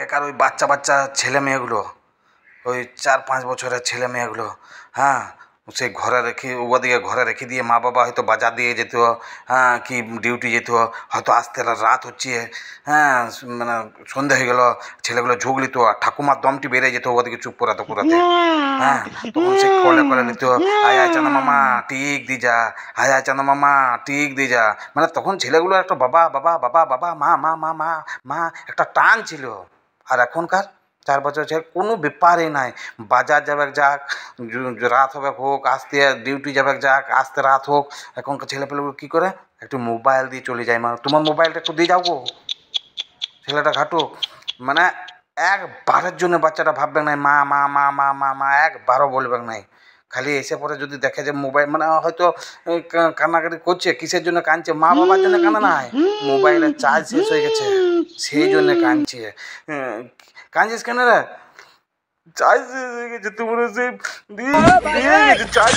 আগেকার ওই বাচ্চা বাচ্চা ছেলে মেয়েগুলো, ওই 4-5 বছরের ছেলে মেয়েগুলো, হ্যাঁ, সে ঘরে রেখে ওদিকে ঘরে রেখে দিয়ে মা বাবা হয়তো বাজার দিয়ে যেত, হ্যাঁ, কি ডিউটি যেত, হয়তো আসতে রাত হচ্ছে, হ্যাঁ, মানে সন্ধে হয়ে গেল, ছেলেগুলো ঝুঁক নিত আর ঠাকুমার দমটি বেড়ে যেত ওদিকে চুপ করাতে করাতে, হ্যাঁ, তখন সে কলে কলে নিত, আয় আয় চাঁদা মামা টিক দি যা, আয় আয় চাঁদা মামা টিক দি যা, মানে তখন ছেলেগুলো একটা বাবা বাবা বাবা বাবা মা মা মা মা মা একটা টান ছিল। আর এখনকার 4 বছর ছেলে কোনো ব্যাপারই নাই, বাজার যাবে যাক, রাত হবে হোক, আসতে ডিউটি যাবে যাক, আসতে রাত হোক, এখনকার ছেলেপেলেগুলো কী করে, একটু মোবাইল দিয়ে চলে যায়, মা তোমার মোবাইলটা একটু দিয়ে যাও গো, ছেলেটা ঘাটুক, মানে একবারের জন্য বাচ্চাটা ভাববে নাই মা মা মা মা মা মা, একবারও বলবে নাই। খালি এসে পরে যদি দেখে যে মোবাইল, মানে হয়তো কান্নাকাটি করছে, কিসের জন্য কাঁদছে, মা বাবার জন্য কান্না নাই, মোবাইলের চার্জ শেষ হয়ে গেছে সেই জন্য কাঁদছে। কাঁদছিস কেন রে? চার্জ শেষ হয়ে গেছে, তোমরা সে দিয়ে গেছে চার্জ।